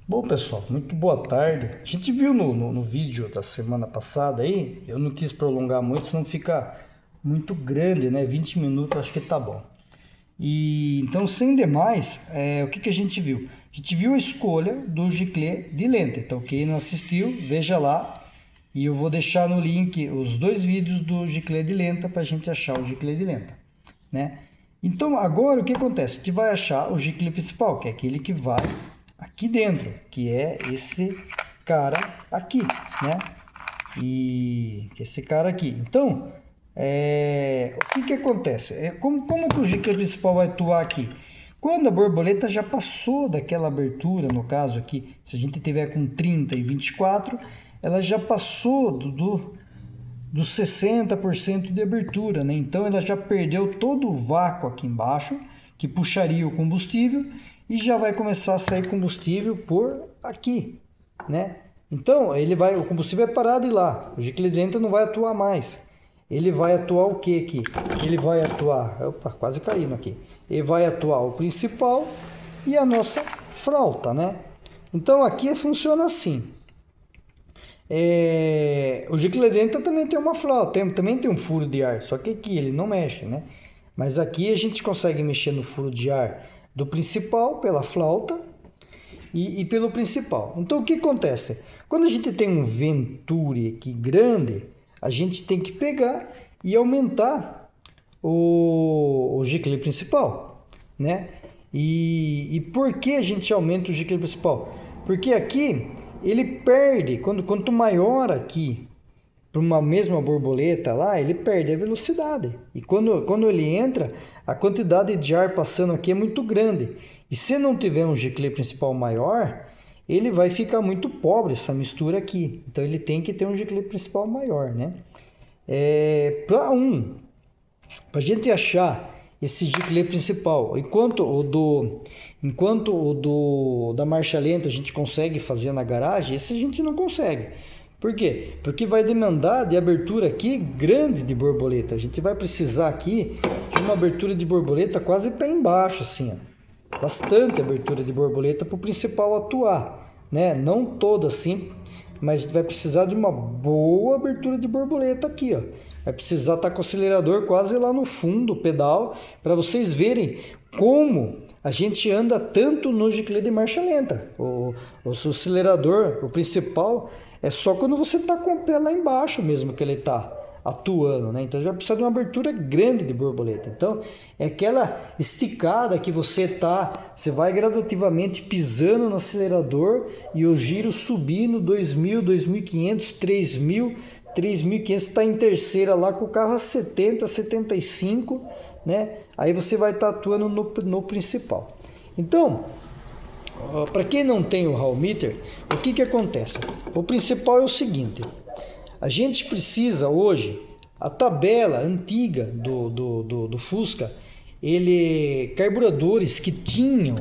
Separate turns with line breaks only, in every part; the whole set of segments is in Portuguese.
Bom, pessoal, muito boa tarde. A gente viu no vídeo da semana passada aí, eu não quis prolongar muito, senão fica muito grande, né? 20 minutos acho que tá bom. E então, sem demais, o que a gente viu? A gente viu a escolha do giclée de lenta. Então, quem não assistiu, veja lá. E eu vou deixar no link os dois vídeos do giclée de lenta para a gente achar o giclée de lenta, né? Então, agora o que acontece? A gente vai achar o giclée principal, que é aquele que vai aqui dentro, que é esse cara aqui, né? E esse cara aqui. Então, o que acontece? Como que o giclée principal vai atuar aqui? Quando a borboleta já passou daquela abertura, no caso aqui, se a gente tiver com 30 e 24, ela já passou dos 60% de abertura, né? Então ela já perdeu todo o vácuo aqui embaixo, que puxaria o combustível, e já vai começar a sair combustível por aqui, né? Então o combustível vai parar de lá, o giclée de lenta não vai atuar mais. Ele vai atuar o que aqui? Ele vai atuar, opa, quase caímos aqui. Ele vai atuar o principal e a nossa flauta, né? Então aqui funciona assim. O giclée de lenta também tem uma flauta, também tem um furo de ar, só que aqui ele não mexe, né? Mas aqui a gente consegue mexer no furo de ar do principal pela flauta e pelo principal. Então o que acontece? Quando a gente tem um Venturi aqui grande, a gente tem que pegar e aumentar o giclée principal, né? E por que a gente aumenta o giclée principal? Porque aqui ele perde, quanto maior aqui, para uma mesma borboleta lá, ele perde a velocidade. E quando ele entra, a quantidade de ar passando aqui é muito grande. E se não tiver um giclée principal maior, ele vai ficar muito pobre essa mistura aqui. Então ele tem que ter um giclée principal maior, né? Para a gente achar esse giclée principal, enquanto o da marcha lenta a gente consegue fazer na garagem, esse a gente não consegue. Por quê? Porque vai demandar de abertura aqui grande de borboleta. A gente vai precisar aqui de uma abertura de borboleta quase pé embaixo, assim, ó. Bastante abertura de borboleta para o principal atuar, né? Não toda assim, mas a gente vai precisar de uma boa abertura de borboleta aqui, ó. Vai precisar estar com o acelerador quase lá no fundo, o pedal, para vocês verem como a gente anda tanto no giclée de marcha lenta. O acelerador, o principal, é só quando você está com o pé lá embaixo mesmo que ele está atuando, né? Então já precisa de uma abertura grande de borboleta. Então é aquela esticada que você vai gradativamente pisando no acelerador e o giro subindo 2.000, 2.500, 3.000, 3.500, está em terceira lá com o carro a 70, 75, né? Aí você vai estar atuando no principal. Então, para quem não tem o Hall Meter, o que acontece? O principal é o seguinte: a gente precisa hoje, a tabela antiga do Fusca, carburadores que tinham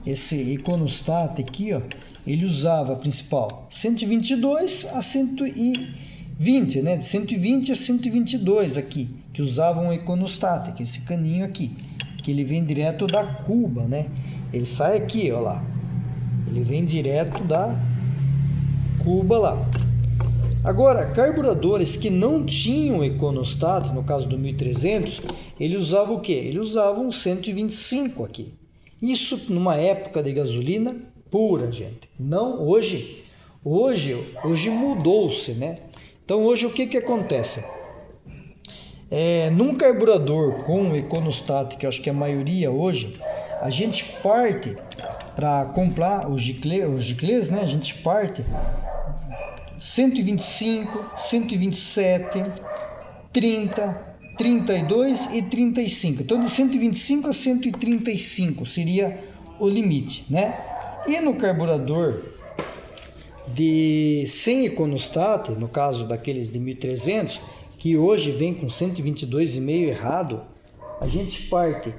esse iconostat aqui, ó, ele usava a principal 122 a 120, né? De 120 a 122 aqui, que usavam o iconostat, que é esse caninho aqui, que ele vem direto da cuba, né? Ele sai aqui, ó lá. Ele vem direto da cuba lá. Agora, carburadores que não tinham iconostat, no caso do 1300, ele usava o quê? Ele usava um 125 aqui. Isso numa época de gasolina pura, gente. Não hoje. Hoje mudou-se, né? Então hoje o que acontece? Num carburador com iconostat, que eu acho que é a maioria hoje, a gente parte para comprar os giclées, né? A gente parte 125, 127, 30, 32 e 35. Então, de 125 a 135 seria o limite, né? E no carburador sem iconostat, no caso daqueles de 1300, que hoje vem com 122,5 errado, a gente parte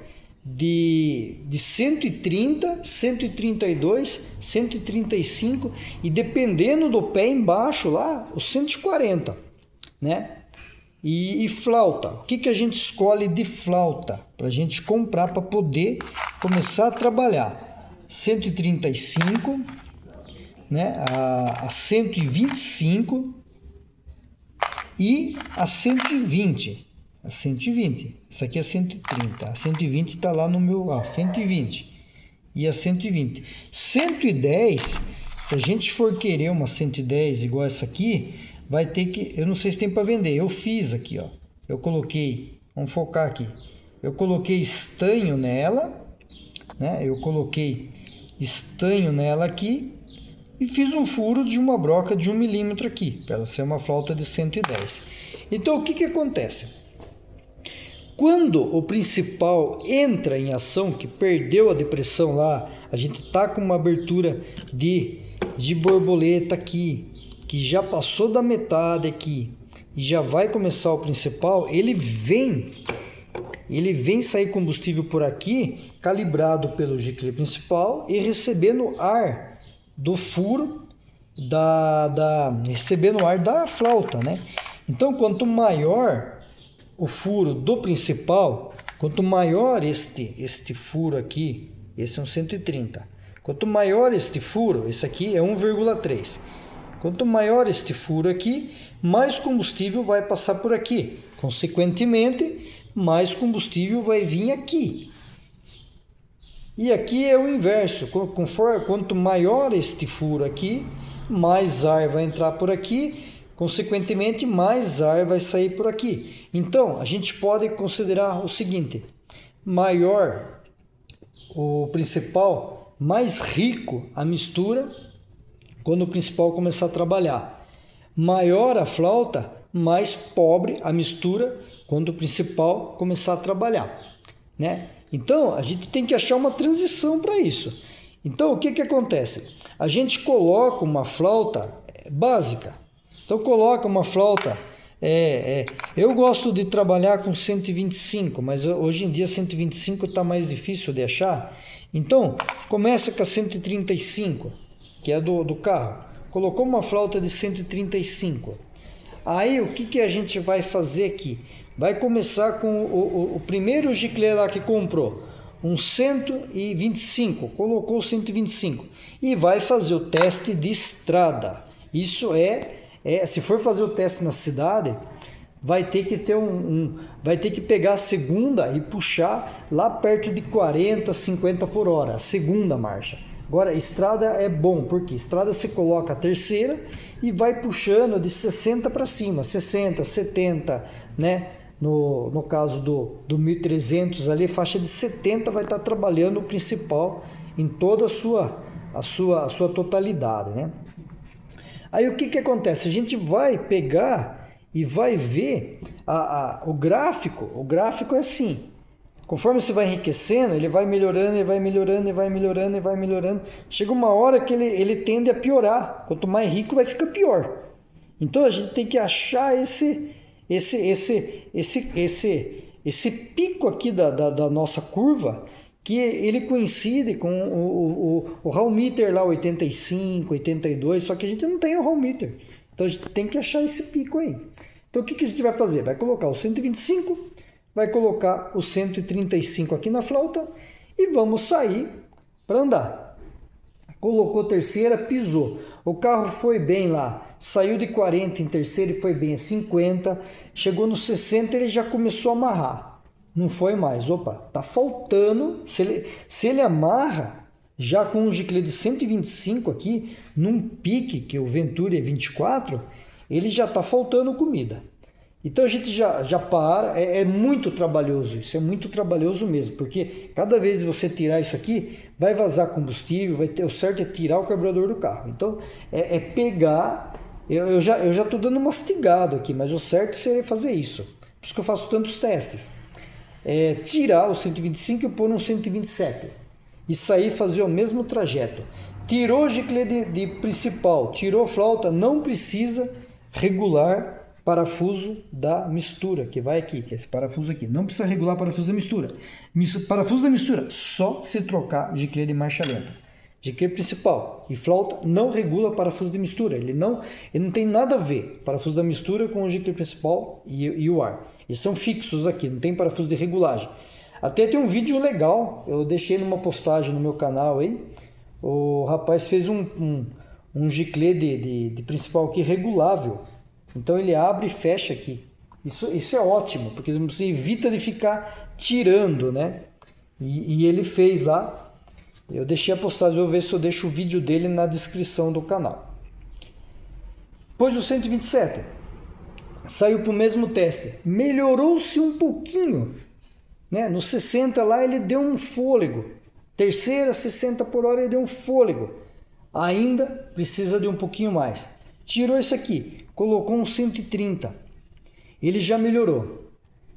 de 130, 132, 135 e dependendo do pé embaixo lá, os 140, né? E flauta, o que a gente escolhe de flauta para a gente comprar para poder começar a trabalhar? 135, né, a 125 e a 120. A 120. Essa aqui é 130. A 120 está lá no meu... 120. E a 120. 110, se a gente for querer uma 110 igual essa aqui, vai ter que... Eu não sei se tem para vender. Eu fiz aqui, ó. Eu coloquei... Vamos focar aqui. Eu coloquei estanho nela, né? Eu coloquei estanho nela aqui e fiz um furo de uma broca de 1 milímetro aqui, para ela ser uma flauta de 110. Então, o que que acontece? Quando o principal entra em ação, que perdeu a depressão lá, a gente tá com uma abertura de borboleta aqui, que já passou da metade aqui, e já vai começar o principal, ele vem sair combustível por aqui, calibrado pelo giclê principal e recebendo ar do furo, recebendo ar da flauta, né? Então, quanto maior o furo do principal, quanto maior este furo aqui, esse é um 130. Quanto maior este furo, esse aqui é 1,3. Quanto maior este furo aqui, mais combustível vai passar por aqui. Consequentemente, mais combustível vai vir aqui. E aqui é o inverso. Quanto maior este furo aqui, mais ar vai entrar por aqui. Consequentemente, mais ar vai sair por aqui. Então, a gente pode considerar o seguinte: maior o principal, mais rico a mistura quando o principal começar a trabalhar. Maior a flauta, mais pobre a mistura quando o principal começar a trabalhar, né? Então, a gente tem que achar uma transição para isso. Então, o que que acontece? A gente coloca uma flauta básica. Então, coloca uma flauta... eu gosto de trabalhar com 125, mas hoje em dia 125 está mais difícil de achar. Então, começa com a 135, que é do carro. Colocou uma flauta de 135. Aí, o que que a gente vai fazer aqui? Vai começar com o primeiro giclê lá que comprou, um 125, colocou 125 e vai fazer o teste de estrada. Isso se for fazer o teste na cidade, vai ter que ter vai ter que pegar a segunda e puxar lá perto de 40, 50 por hora, a segunda marcha. Agora, estrada é bom, porque estrada você coloca a terceira e vai puxando de 60 para cima, 60, 70, né? No caso do 1300 ali, faixa de 70 vai estar trabalhando o principal em toda a sua totalidade, né? Aí o que que acontece? A gente vai pegar e vai ver o gráfico. O gráfico é assim. Conforme você vai enriquecendo, ele vai melhorando, ele vai melhorando, ele vai melhorando, ele vai melhorando. Chega uma hora que ele tende a piorar. Quanto mais rico, vai ficar pior. Então a gente tem que achar esse pico aqui da nossa curva, que ele coincide com o Hall meter lá, 85, 82, só que a gente não tem o Hall meter. Então a gente tem que achar esse pico aí. Então o que que a gente vai fazer? Vai colocar o 125, vai colocar o 135 aqui na flauta e vamos sair para andar. Colocou terceira, pisou. O carro foi bem lá, saiu de 40 em terceira e foi bem a 50, chegou no 60 ele já começou a amarrar. Não foi mais, opa, tá faltando. Se ele amarra já com um giclê de 125 aqui, num pique que o Venturi é 24, ele já tá faltando comida. Então a gente já para, é muito trabalhoso isso, é muito trabalhoso mesmo, porque cada vez que você tirar isso aqui, vai vazar combustível, o certo é tirar o carburador do carro. Então é pegar, eu já estou dando mastigado aqui, mas o certo seria fazer isso, por isso que eu faço tantos testes. Tirar o 125 e pôr um 127, e sair fazer o mesmo trajeto. Tirou o giclê de principal, tirou a flauta, não precisa regular parafuso da mistura, que vai aqui, que é esse parafuso aqui. Não precisa regular parafuso da mistura. Parafuso da mistura, só se trocar giclê de marcha lenta. Giclê principal e flauta não regula parafuso de mistura. Ele não tem nada a ver, parafuso da mistura com o giclê principal e o ar. Eles são fixos aqui, não tem parafuso de regulagem. Até tem um vídeo legal, eu deixei numa postagem no meu canal aí. O rapaz fez um um giclê de principal aqui regulável. Então ele abre e fecha aqui. Isso é ótimo, porque você evita de ficar tirando, né? E ele fez lá. Eu deixei a postagem, eu vou ver se eu deixo o vídeo dele na descrição do canal. Depois do 127, saiu para o mesmo teste. Melhorou-se um pouquinho, né? No 60 lá ele deu um fôlego. Terceira, 60 por hora ele deu um fôlego. Ainda precisa de um pouquinho mais. Tirou isso aqui, colocou um 130. Ele já melhorou.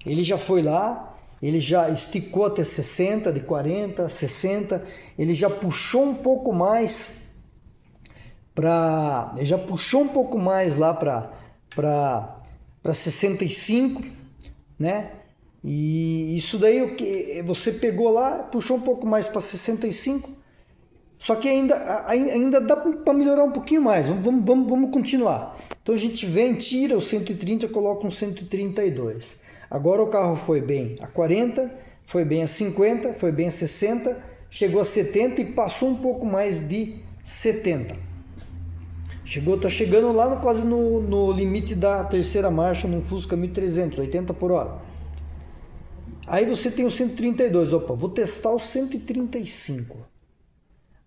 Ele já foi lá, ele já esticou até 60, de 40, 60. Ele já puxou um pouco mais ele já puxou um pouco mais lá para 65, né? E isso daí o que você pegou lá, puxou um pouco mais para 65. Só que ainda dá para melhorar um pouquinho mais. Vamos continuar. Então a gente vem, tira o 130, coloca um 132. Agora o carro foi bem a 40, foi bem a 50, foi bem a 60, chegou a 70 e passou um pouco mais de 70. Tá chegando lá quase no limite da terceira marcha num Fusca 1300, 80 por hora. Aí você tem o 132. Opa, vou testar o 135.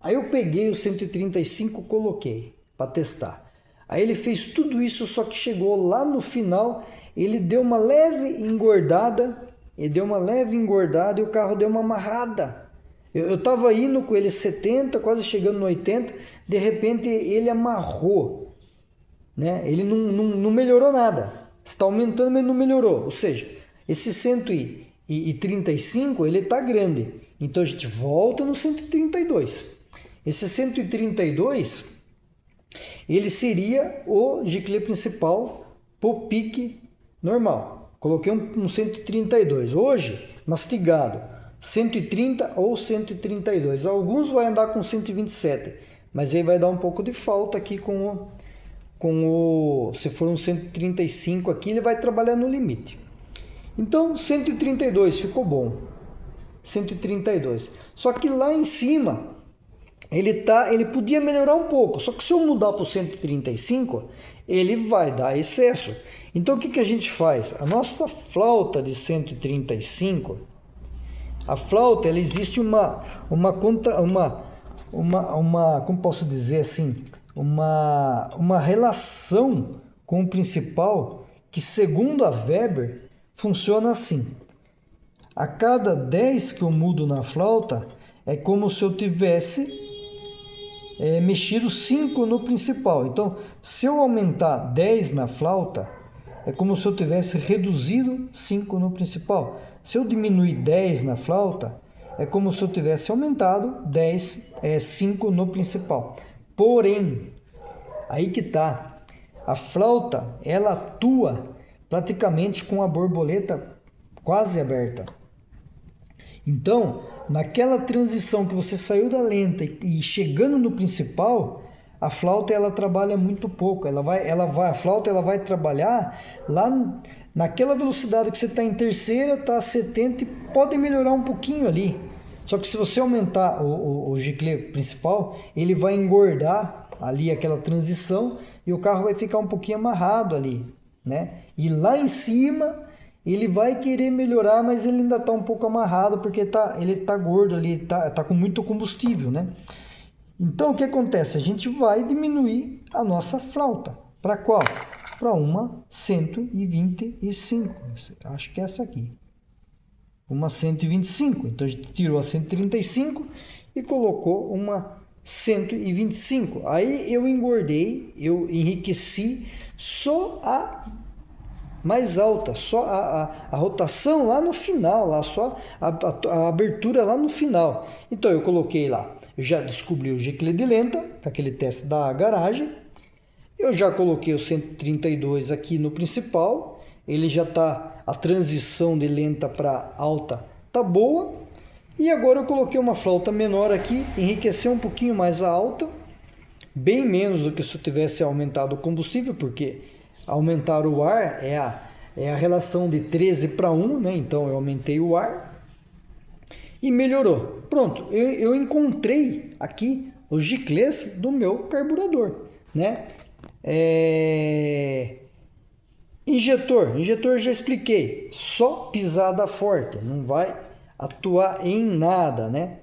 Aí eu peguei o 135, coloquei para testar. Aí ele fez tudo isso, só que chegou lá no final, ele deu uma leve engordada, e o carro deu uma amarrada. Eu estava indo com ele 70, quase chegando no 80, de repente ele amarrou, né? Ele não melhorou nada. Está aumentando, mas não melhorou. Ou seja, esse 135 ele está grande. Então a gente volta no 132. Esse 132, ele seria o giclê principal pro pique normal. Coloquei um 132. Hoje, mastigado, 130 ou 132. Alguns vai andar com 127, mas aí vai dar um pouco de falta aqui se for um 135 aqui, ele vai trabalhar no limite. Então, 132 ficou bom. 132. Só que lá em cima ele podia melhorar um pouco, só que se eu mudar para o 135, ele vai dar excesso. Então o que a gente faz? A nossa flauta de 135, a flauta, ela existe como posso dizer assim, uma relação com o principal que, segundo a Weber, funciona assim. A cada 10 que eu mudo na flauta, é como se eu tivesse mexido 5 no principal. Então, se eu aumentar 10 na flauta, é como se eu tivesse reduzido 5 no principal. Se eu diminuir 10 na flauta, é como se eu tivesse aumentado 5 no principal. Porém, aí que tá, a flauta, ela atua praticamente com a borboleta quase aberta. Então, naquela transição que você saiu da lenta e chegando no principal, a flauta ela trabalha muito pouco. A flauta ela vai trabalhar lá naquela velocidade que você está em terceira, está a 70 e pode melhorar um pouquinho ali. Só que se você aumentar o giclê principal, ele vai engordar ali aquela transição e o carro vai ficar um pouquinho amarrado ali, né? E lá em cima ele vai querer melhorar, mas ele ainda está um pouco amarrado porque ele está gordo ali, tá com muito combustível, né? Então o que acontece? A gente vai diminuir a nossa flauta. Para qual? Para uma 125. Acho que é essa aqui. Uma 125. Então a gente tirou a 135 e colocou uma 125. Aí eu engordei, eu enriqueci só a mais alta, só a rotação lá no final, lá só a abertura lá no final. Então eu coloquei lá, eu já descobri o giclê de lenta, com aquele teste da garagem. Eu já coloquei o 132 aqui no principal, ele já tá, a transição de lenta para alta tá boa. E agora eu coloquei uma flauta menor aqui, enriqueceu um pouquinho mais a alta, bem menos do que se eu tivesse aumentado o combustível, porque aumentar o ar é a relação de 13:1, né? Então eu aumentei o ar e melhorou. Pronto, eu encontrei aqui os giclês do meu carburador, né? Injetor já expliquei, só pisada forte, não vai atuar em nada, né?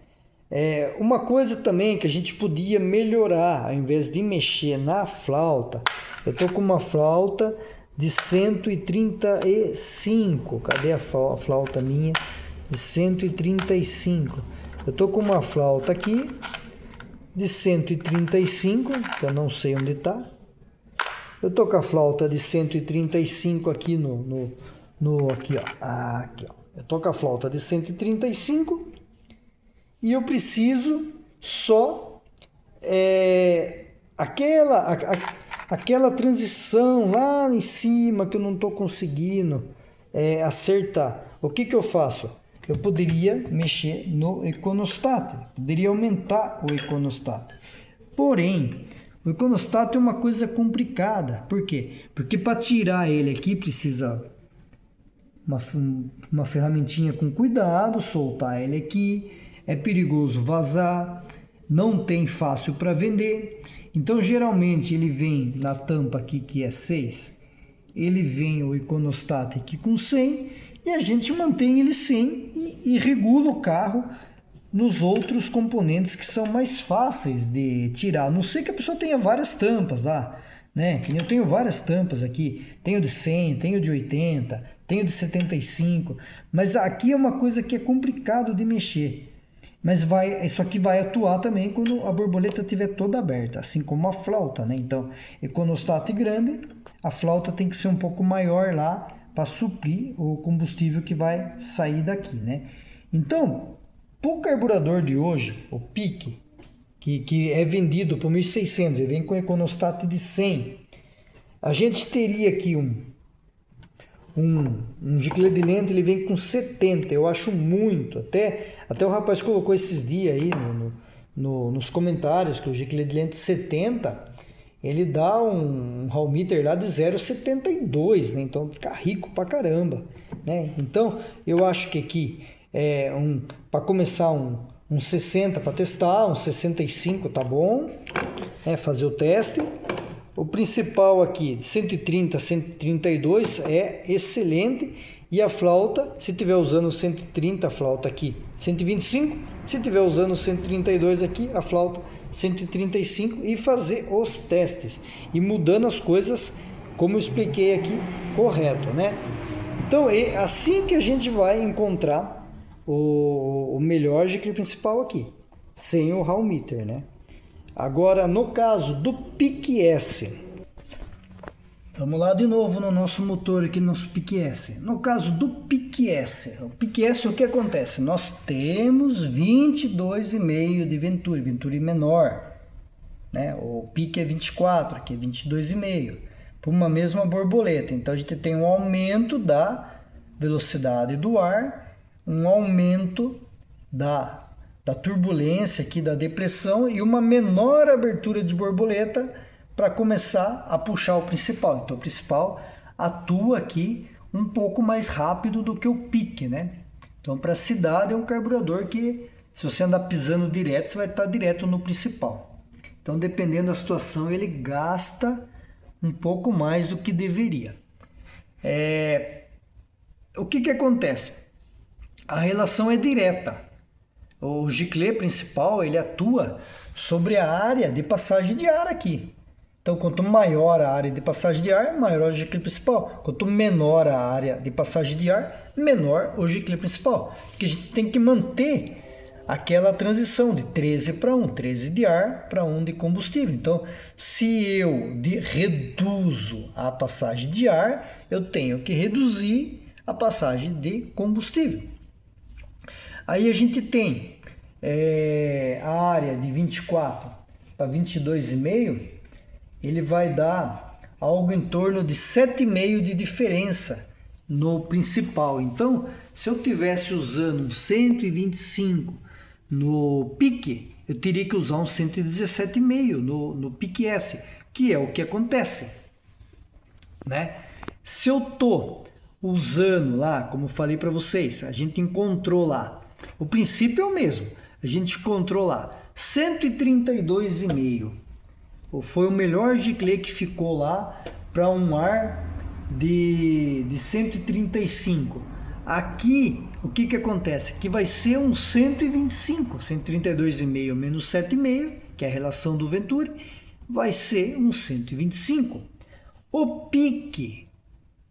Uma coisa também que a gente podia melhorar, ao invés de mexer na flauta, eu tô com uma flauta de 135, cadê a flauta minha? De 135, eu tô com uma flauta aqui de 135, que eu não sei onde tá. Eu tô com a flauta de 135 aqui aqui, ó. Aqui, ó. Eu tô com a flauta de 135 e eu preciso só aquela transição lá em cima que eu não tô conseguindo acertar. O que eu faço? Eu poderia mexer no econostato, poderia aumentar o econostato. Porém, o econostato é uma coisa complicada. Por quê? Porque para tirar ele aqui precisa uma ferramentinha com cuidado, soltar ele aqui, é perigoso vazar, não tem fácil para vender. Então geralmente ele vem na tampa aqui que é 6, ele vem o econostato aqui com 100 e a gente mantém ele 100 e regula o carro nos outros componentes que são mais fáceis de tirar. A não ser que a pessoa tenha várias tampas lá, né? Eu tenho várias tampas aqui, tenho de 100, tenho de 80, tenho de 75, mas aqui é uma coisa que é complicado de mexer. Mas isso aqui vai atuar também quando a borboleta estiver toda aberta, assim como a flauta, né? Então, econostato grande, a flauta tem que ser um pouco maior lá para suprir o combustível que vai sair daqui, né? Então, o carburador de hoje, o PIC, que é vendido por 1.600, ele vem com econostato de 100. A gente teria aqui um giclê de lente, ele vem com 70, eu acho muito. Até o rapaz colocou esses dias aí nos comentários que o giclê de lente 70, ele dá um Hall meter lá de 0,72, né? Então fica rico pra caramba, né? Então eu acho que aqui para começar um 60 para testar, um 65 tá bom, fazer o teste. O principal aqui de 130 a 132 é excelente, e a flauta, se tiver usando 130, a flauta aqui 125, se tiver usando 132 aqui, a flauta 135, e fazer os testes e mudando as coisas como eu expliquei aqui, correto, né? Então é assim que a gente vai encontrar o melhor giclê principal aqui, sem o Hall meter, né? Agora, no caso do PIC-S, vamos lá de novo no nosso motor aqui, no nosso PIC-S. No caso do PIC-S, o PIC-S, o que acontece? Nós temos 22,5 de Venturi menor, né? O PIC é 24, que é 22,5, por uma mesma borboleta. Então, a gente tem um aumento da velocidade do ar, um aumento da turbulência aqui, da depressão, e uma menor abertura de borboleta para começar a puxar o principal. Então o principal atua aqui um pouco mais rápido do que o PIC, né? Então para a cidade é um carburador que, se você andar pisando direto, você vai estar direto no principal. Então dependendo da situação, ele gasta um pouco mais do que deveria. O que acontece? A relação é direta. O giclê principal, ele atua sobre a área de passagem de ar aqui. Então, quanto maior a área de passagem de ar, maior o giclê principal. Quanto menor a área de passagem de ar, menor o giclê principal. Porque a gente tem que manter aquela transição de 13 para 1, 13 de ar para 1 de combustível. Então, se eu reduzo a passagem de ar, eu tenho que reduzir a passagem de combustível. Aí a gente tem a área de 24 para 22,5, ele vai dar algo em torno de 7,5 de diferença no principal. Então, se eu tivesse usando um 125 no PIC, eu teria que usar um 117,5 no PIC-S, que é o que acontece, né? Se eu tô usando lá, como falei para vocês, a gente encontrou lá, o princípio é o mesmo, a gente encontrou lá 132,5. Foi o melhor giclê que ficou lá para um ar de 135. Aqui, o que acontece? Aqui vai ser um 125, 132,5 menos 7,5, que é a relação do Venturi, vai ser um 125. O pique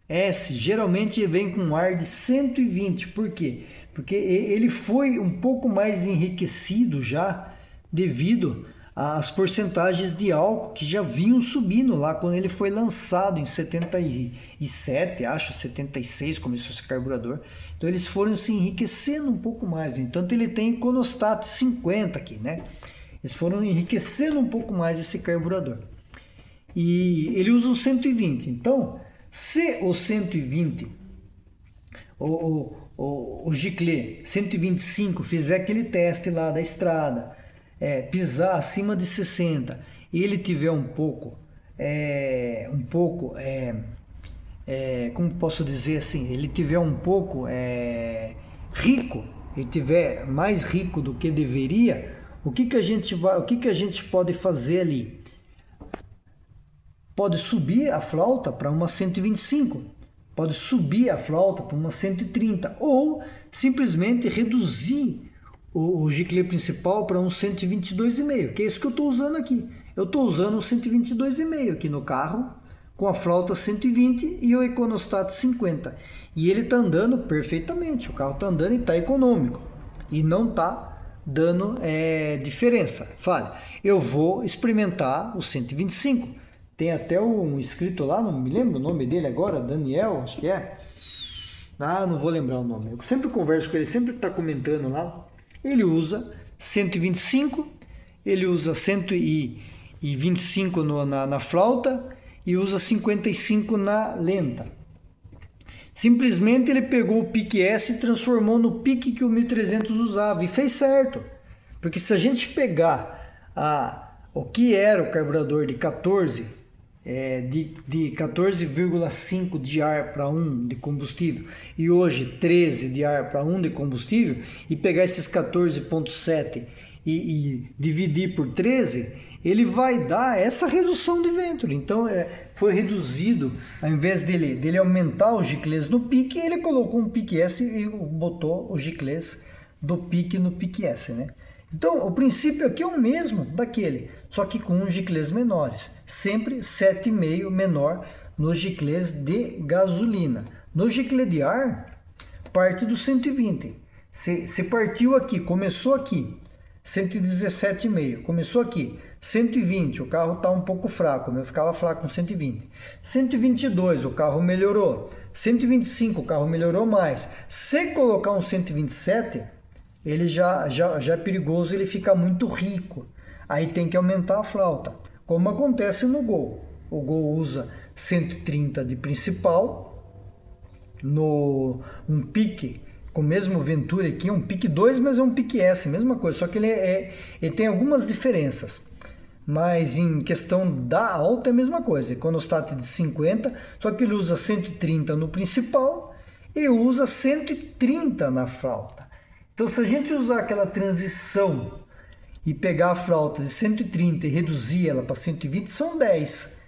S geralmente vem com um ar de 120, por quê? Porque ele foi um pouco mais enriquecido já devido às porcentagens de álcool que já vinham subindo lá quando ele foi lançado em 77, acho, 76 começou esse carburador. Então eles foram se enriquecendo um pouco mais. No entanto, ele tem Econostat 50 aqui, né? Eles foram enriquecendo um pouco mais esse carburador. E ele usa o 120. Então, se o 120, o giclê 125 fizer aquele teste lá da estrada, pisar acima de 60 e ele tiver como posso dizer assim, ele tiver um pouco rico, ele tiver mais rico do que deveria, o que a gente pode fazer ali? Pode subir a flauta para uma 125, pode subir a flauta para uma 130 ou simplesmente reduzir o giclê principal para um 122,5, que é isso que eu estou usando aqui. Eu estou usando o 122,5 aqui no carro, com a flauta 120 e o Econostat 50. E ele está andando perfeitamente, o carro está andando e está econômico. E não está dando diferença. Fale, eu vou experimentar o 125. Tem até um inscrito lá, não me lembro o nome dele agora, Daniel, acho que é. Não vou lembrar o nome. Eu sempre converso com ele, sempre está comentando lá. Ele usa 125, ele usa 125 na flauta e usa 55 na lenta. Simplesmente ele pegou o pique S e transformou no pique que o 1300 usava e fez certo. Porque se a gente pegar o que era o carburador de 14, de 14,5 de ar para 1 de combustível e hoje 13 de ar para 1 de combustível e pegar esses 14,7 e dividir por 13, ele vai dar essa redução de Venturi. Então foi reduzido, ao invés dele aumentar os giclês no pique, ele colocou um pique S e botou os giclês do pique no pique S, né? Então, o princípio aqui é o mesmo daquele, só que com uns giclês menores. Sempre 7,5 menor nos giclês de gasolina. No giclê de ar, parte do 120. Se partiu aqui, começou aqui, 117,5. Começou aqui, 120, o carro está um pouco fraco, eu ficava fraco com 120. 122, o carro melhorou. 125, o carro melhorou mais. Se colocar um 127... ele já é perigoso, ele fica muito rico. Aí tem que aumentar a flauta, como acontece no Gol. O Gol usa 130 de principal, um pique com o mesmo Venturi aqui, um pique 2, mas é um pique S, mesma coisa, só que ele tem algumas diferenças. Mas em questão da alta é a mesma coisa, Econostat de 50, só que ele usa 130 no principal e usa 130 na flauta. Então, se a gente usar aquela transição e pegar a flauta de 130 e reduzir ela para 120, são 10.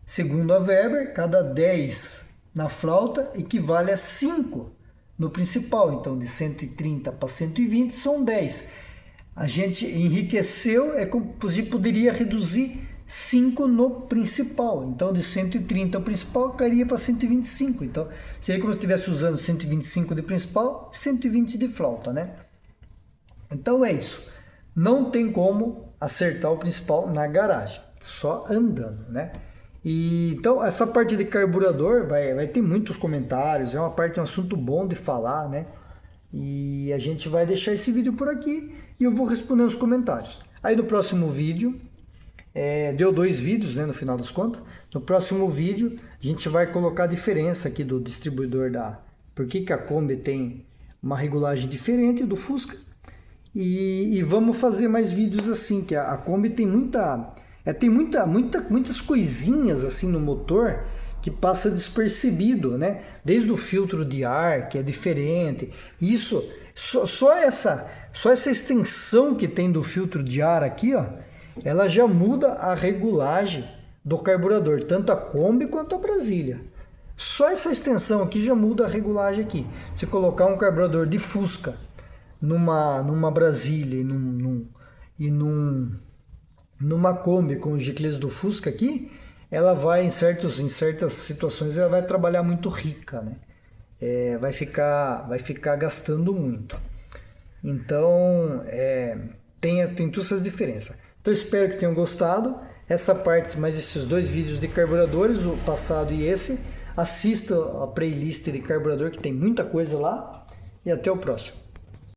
Segundo a Weber, cada 10 na flauta equivale a 5 no principal. Então, de 130 para 120 são 10. A gente enriqueceu, como se poderia reduzir 5 no principal. Então, de 130 o principal cairia para 125. Então, seria como se estivesse usando 125 de principal, 120 de flauta, né? Então é isso. Não tem como acertar o principal na garagem, só andando, né? Então, essa parte de carburador vai ter muitos comentários, é um assunto bom de falar, né? E a gente vai deixar esse vídeo por aqui e eu vou responder os comentários. Aí no próximo vídeo, deu 2 vídeos, né, no final das contas. No próximo vídeo a gente vai colocar a diferença aqui do distribuidor por que a Kombi tem uma regulagem diferente do Fusca. E vamos fazer mais vídeos assim, que a Kombi tem muitas coisinhas assim no motor que passa despercebido, né? Desde o filtro de ar, que é diferente. Isso, só Só essa extensão que tem do filtro de ar aqui, ó, ela já muda a regulagem do carburador, tanto a Kombi quanto a Brasília. Só essa extensão aqui já muda a regulagem aqui. Se colocar um carburador de Fusca numa Brasília numa Kombi com os giclês do Fusca aqui, ela vai em certas situações ela vai trabalhar muito rica, né? Vai ficar gastando muito. Então tem todas essas diferenças. Então espero que tenham gostado. Essa parte, mais esses 2 vídeos de carburadores, o passado e esse. Assista a playlist de carburador que tem muita coisa lá. E até o próximo.